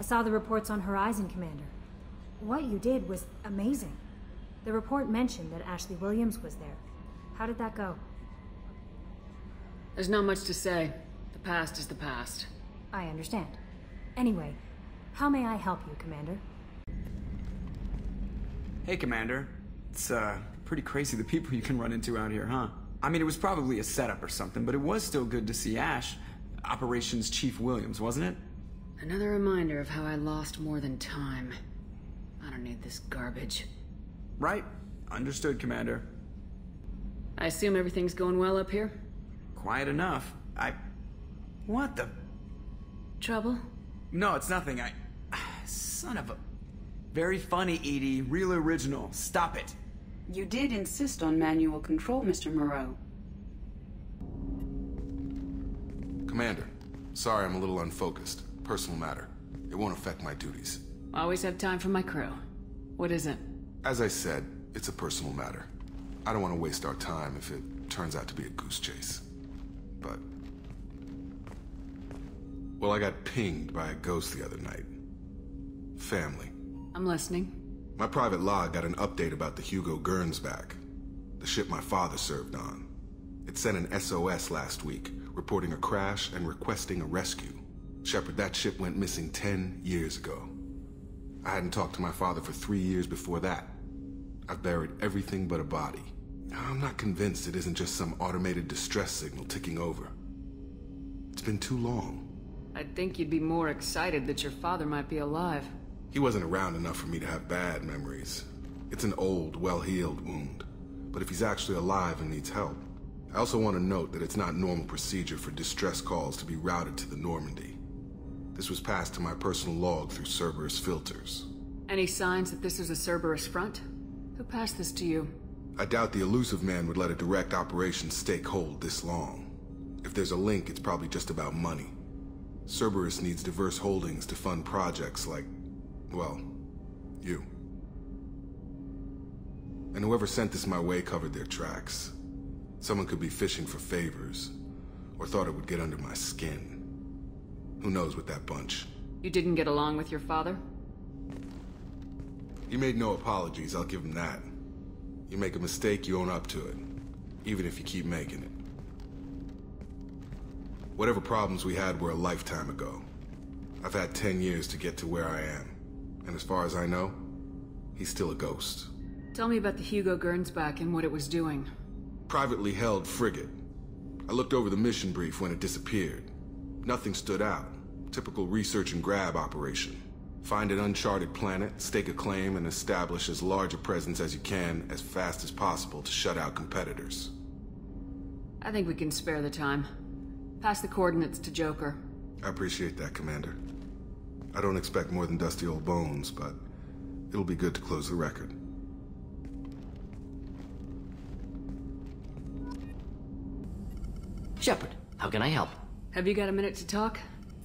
I saw the reports on Horizon, Commander. What you did was amazing. The report mentioned that Ashley Williams was there. How did that go? There's not much to say. The past is the past. I understand. Anyway, how may I help you, Commander? Hey, Commander. It's, pretty crazy the people you can run into out here, huh? I mean, it was probably a setup or something, but it was still good to see Ash. Operations Chief Williams, wasn't it? Another reminder of how I lost more than time. I don't need this garbage. Right. Understood, Commander. I assume everything's going well up here? Quiet enough. What the... Trouble? No, it's nothing. Son of a... Very funny, Edie. Real original. Stop it. You did insist on manual control, Mr. Moreau. Commander, sorry I'm a little unfocused. Personal matter. It won't affect my duties. Always have time for my crew. What is it? As I said, it's a personal matter. I don't want to waste our time if it turns out to be a goose chase. But... well, I got pinged by a ghost the other night. Family. I'm listening. My private log got an update about the Hugo Gernsback, the ship my father served on. It sent an SOS last week, reporting a crash and requesting a rescue. Shepard, that ship went missing 10 years ago. I hadn't talked to my father for 3 years before that. I've buried everything but a body. I'm not convinced it isn't just some automated distress signal ticking over. It's been too long. I'd think you'd be more excited that your father might be alive. He wasn't around enough for me to have bad memories. It's an old, well-healed wound. But if he's actually alive and needs help... I also want to note that it's not normal procedure for distress calls to be routed to the Normandy. This was passed to my personal log through Cerberus filters. Any signs that this is a Cerberus front? Who passed this to you? I doubt the elusive man would let a direct operation stake hold this long. If there's a link, it's probably just about money. Cerberus needs diverse holdings to fund projects like... well, you. And whoever sent this my way covered their tracks. Someone could be fishing for favors, or thought it would get under my skin. Who knows with that bunch? You didn't get along with your father? He made no apologies, I'll give him that. You make a mistake, you own up to it. Even if you keep making it. Whatever problems we had were a lifetime ago. I've had 10 years to get to where I am. And as far as I know, he's still a ghost. Tell me about the Hugo Gernsback and what it was doing. Privately held frigate. I looked over the mission brief when it disappeared. Nothing stood out. Typical research and grab operation. Find an uncharted planet, stake a claim, and establish as large a presence as you can as fast as possible to shut out competitors. I think we can spare the time. Pass the coordinates to Joker. I appreciate that, Commander. I don't expect more than dusty old bones, but it'll be good to close the record. Shepard, how can I help? Have you got a minute to talk?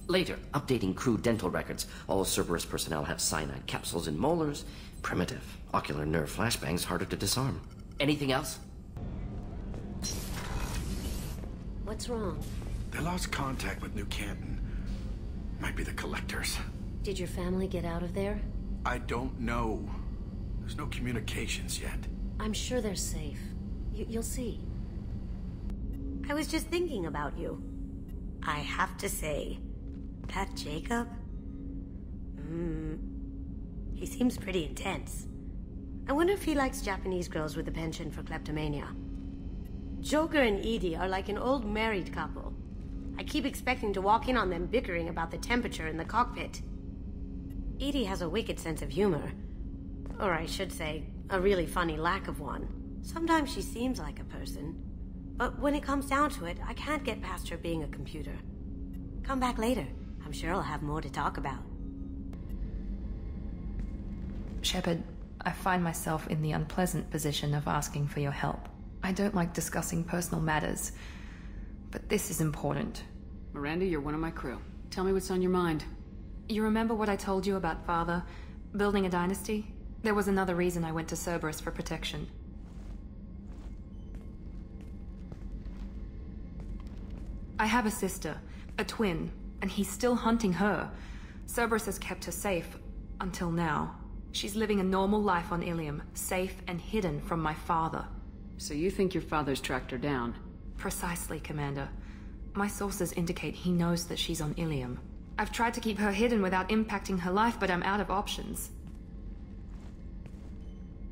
Later, updating crew dental records. All Cerberus personnel have cyanide capsules in molars. Primitive. Ocular nerve flashbangs harder to disarm. Anything else? What's wrong? They lost contact with New Canton. Might be the Collectors. Did your family get out of there? I don't know. There's no communications yet. I'm sure they're safe. You'll see. I was just thinking about you. I have to say, that Jacob? He seems pretty intense. I wonder if he likes Japanese girls with a penchant for kleptomania. Joker and Edie are like an old married couple. I keep expecting to walk in on them bickering about the temperature in the cockpit. Edie has a wicked sense of humor. Or I should say, a really funny lack of one. Sometimes she seems like a person. But when it comes down to it, I can't get past her being a computer. Come back later. I'm sure I'll have more to talk about. Shepard, I find myself in the unpleasant position of asking for your help. I don't like discussing personal matters, but this is important. Miranda, you're one of my crew. Tell me what's on your mind. You remember what I told you about Father? Building a dynasty? There was another reason I went to Cerberus for protection. I have a sister, a twin, and he's still hunting her. Cerberus has kept her safe, until now. She's living a normal life on Ilium, safe and hidden from my father. So you think your father's tracked her down? Precisely, Commander. My sources indicate he knows that she's on Ilium. I've tried to keep her hidden without impacting her life, but I'm out of options.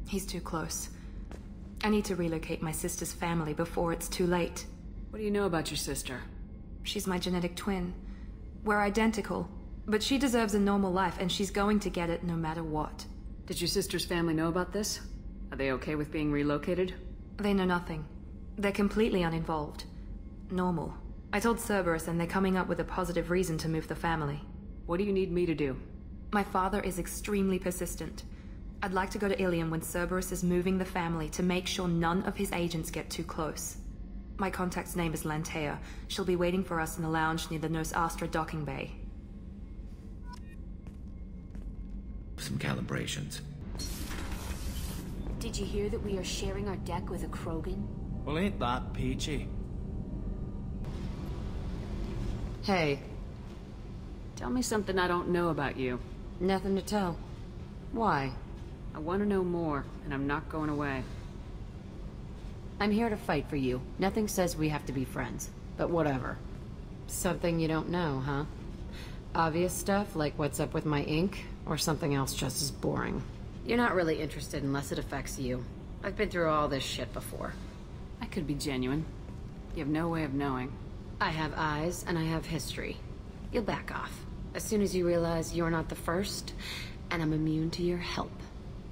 He's too close. I need to relocate my sister's family before it's too late. What do you know about your sister? She's my genetic twin. We're identical, but she deserves a normal life, and she's going to get it no matter what. Did your sister's family know about this? Are they okay with being relocated? They know nothing. They're completely uninvolved. Normal. I told Cerberus, and they're coming up with a positive reason to move the family. What do you need me to do? My father is extremely persistent. I'd like to go to Ilium when Cerberus is moving the family to make sure none of his agents get too close. My contact's name is Lantea. She'll be waiting for us in the lounge near the Nos Astra docking bay. Some calibrations. Did you hear that we are sharing our deck with a Krogan? Well, ain't that peachy? Hey. Tell me something I don't know about you. Nothing to tell. Why? I want to know more, and I'm not going away. I'm here to fight for you. Nothing says we have to be friends, but whatever. Something you don't know, huh? Obvious stuff, like what's up with my ink, or something else just as boring? You're not really interested unless it affects you. I've been through all this shit before. I could be genuine. You have no way of knowing. I have eyes, and I have history. You'll back off. As soon as you realize you're not the first, and I'm immune to your help.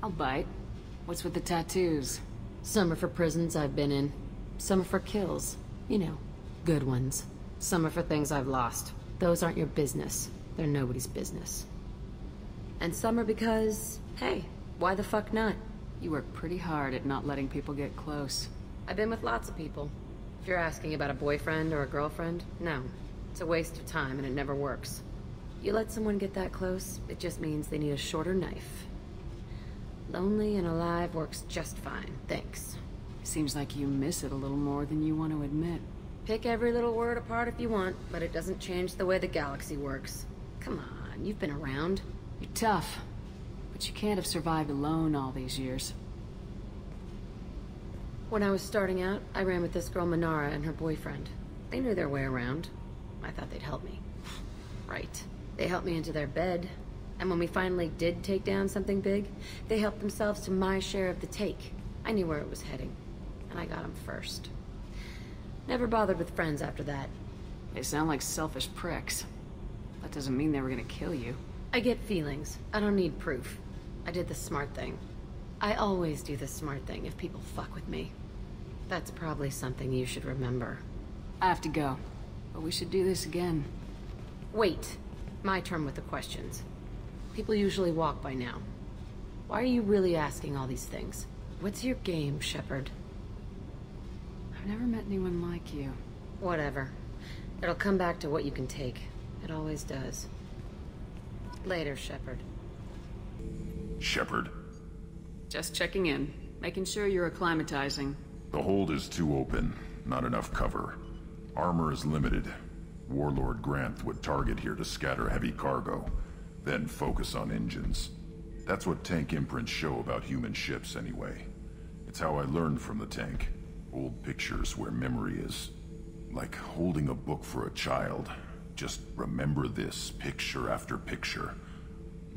I'll bite. What's with the tattoos? Some are for prisons I've been in. Some are for kills. You know, good ones. Some are for things I've lost. Those aren't your business. They're nobody's business. And some are because, hey, why the fuck not? You work pretty hard at not letting people get close. I've been with lots of people. If you're asking about a boyfriend or a girlfriend, no. It's a waste of time and it never works. You let someone get that close, it just means they need a shorter knife. Lonely and alive works just fine, thanks. Seems like you miss it a little more than you want to admit. Pick every little word apart if you want, but it doesn't change the way the galaxy works. Come on, you've been around. You're tough, but you can't have survived alone all these years. When I was starting out, I ran with this girl Minara and her boyfriend. They knew their way around. I thought they'd help me. Right. They helped me into their bed, and when we finally did take down something big, they helped themselves to my share of the take. I knew where it was heading, and I got them first. Never bothered with friends after that. They sound like selfish pricks. That doesn't mean they were gonna kill you. I get feelings. I don't need proof. I did the smart thing. I always do the smart thing if people fuck with me. That's probably something you should remember. I have to go, but we should do this again. Wait. My turn with the questions. People usually walk by now. Why are you really asking all these things? What's your game, Shepard? I've never met anyone like you. Whatever. It'll come back to what you can take. It always does. Later, Shepard. Shepard. Just checking in. Making sure you're acclimatizing. The hold is too open. Not enough cover. Armor is limited. Warlord Granth would target here to scatter heavy cargo, then focus on engines. That's what tank imprints show about human ships anyway. It's how I learned from the tank. Old pictures where memory is. Like holding a book for a child. Just remember this, picture after picture.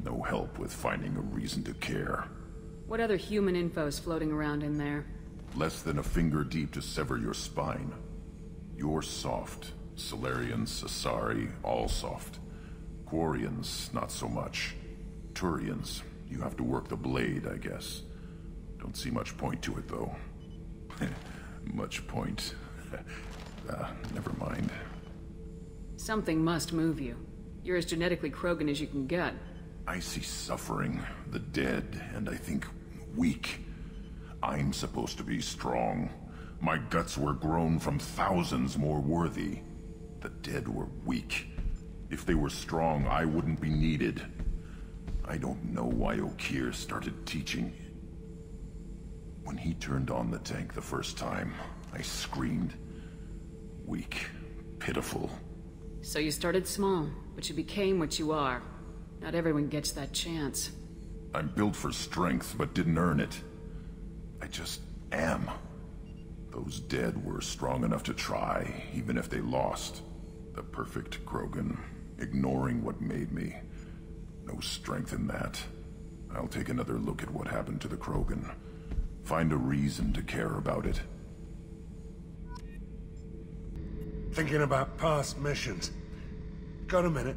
No help with finding a reason to care. What other human info's floating around in there? Less than a finger deep to sever your spine. You're soft. Solarians, Asari, all soft. Quarians, not so much. Turians, you have to work the blade, I guess. Don't see much point to it, though. Much point. Never mind. Something must move you. You're as genetically Krogan as you can get. I see suffering, the dead, and I think weak. I'm supposed to be strong. My guts were grown from thousands more worthy. The dead were weak. If they were strong, I wouldn't be needed. I don't know why Okeer started teaching. When he turned on the tank the first time, I screamed. Weak, pitiful. So you started small, but you became what you are. Not everyone gets that chance. I'm built for strength, but didn't earn it. I just am. Those dead were strong enough to try, even if they lost. The perfect Krogan, ignoring what made me. No strength in that. I'll take another look at what happened to the Krogan. Find a reason to care about it. Thinking about past missions. Got a minute?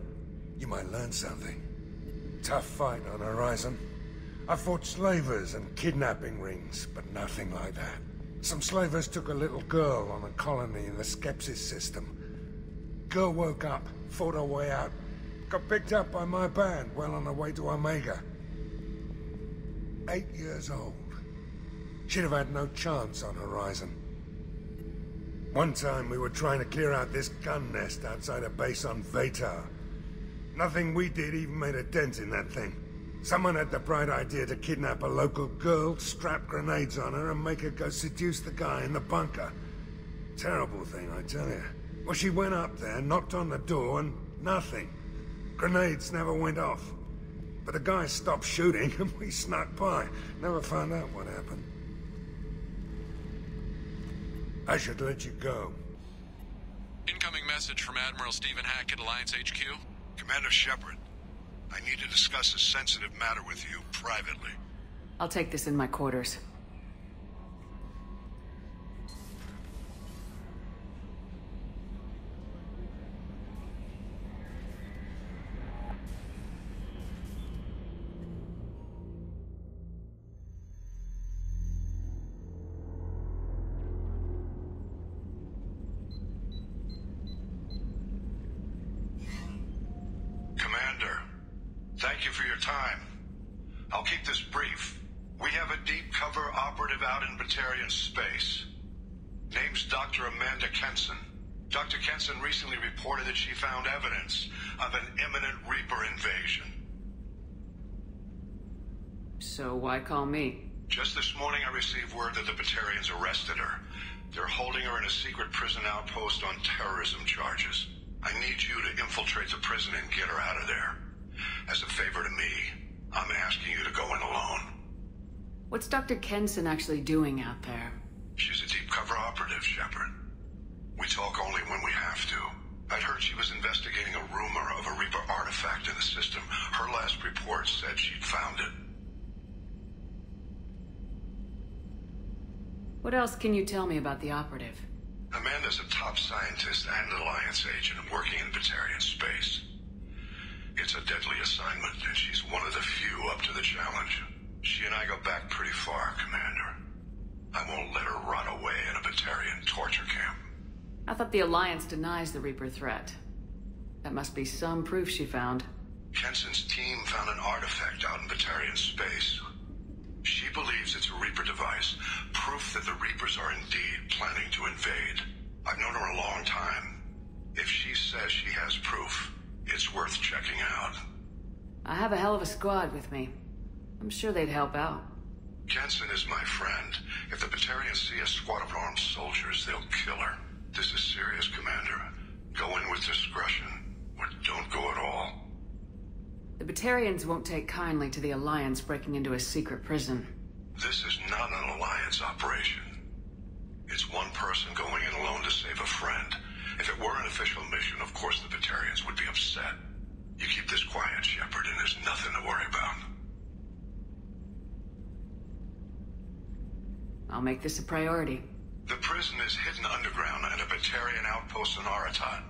You might learn something. Tough fight on Horizon. I fought slavers and kidnapping rings, but nothing like that. Some slavers took a little girl on a colony in the Skepsis system. Girl woke up, fought her way out, got picked up by my band well on her way to Omega. 8 years old. She'd have had no chance on Horizon. One time we were trying to clear out this gun nest outside a base on VIII. Nothing we did even made a dent in that thing. Someone had the bright idea to kidnap a local girl, strap grenades on her, and make her go seduce the guy in the bunker. Terrible thing, I tell you. Well, she went up there, knocked on the door, and nothing. Grenades never went off. But the guy stopped shooting, and we snuck by. Never found out what happened. I should let you go. Incoming message from Admiral Stephen Hackett, Alliance HQ. Commander Shepard, I need to discuss a sensitive matter with you privately. I'll take this in my quarters. Thank you for your time. I'll keep this brief. We have a deep cover operative out in Batarian space. Name's Dr. Amanda Kenson. Dr. Kenson recently reported that she found evidence of an imminent Reaper invasion. So why call me? Just this morning I received word that the Batarians arrested her. They're holding her in a secret prison outpost on terrorism charges. I need you to infiltrate the prison and get her out of there. As a favor to me, I'm asking you to go in alone. What's Dr. Kenson actually doing out there? She's a deep cover operative, Shepard. We talk only when we have to. I'd heard she was investigating a rumor of a Reaper artifact in the system. Her last report said she'd found it. What else can you tell me about the operative? Amanda's a top scientist and Alliance agent working in Batarian space. It's a deadly assignment, and she's one of the few up to the challenge. She and I go back pretty far, Commander. I won't let her rot away in a Batarian torture camp. I thought the Alliance denies the Reaper threat. That must be some proof she found. Kenson's team found an artifact out in Batarian space. She believes it's a Reaper device, proof that the Reapers are indeed planning to invade. I've known her a long time. If she says she has proof, it's worth checking out. I have a hell of a squad with me. I'm sure they'd help out. Kenson is my friend. If the Batarians see a squad of armed soldiers, they'll kill her. This is serious, Commander. Go in with discretion, or don't go at all. The Batarians won't take kindly to the Alliance breaking into a secret prison. This is not an Alliance operation. It's one person going in alone to save a friend. If it were an official mission, of course the Batarians would be upset. You keep this quiet, Shepard, and there's nothing to worry about. I'll make this a priority. The prison is hidden underground at a Batarian outpost in Aratat.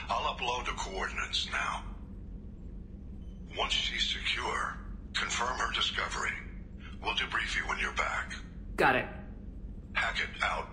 I'll upload the coordinates now. Once she's secure, confirm her discovery. We'll debrief you when you're back. Got it. Hackett out.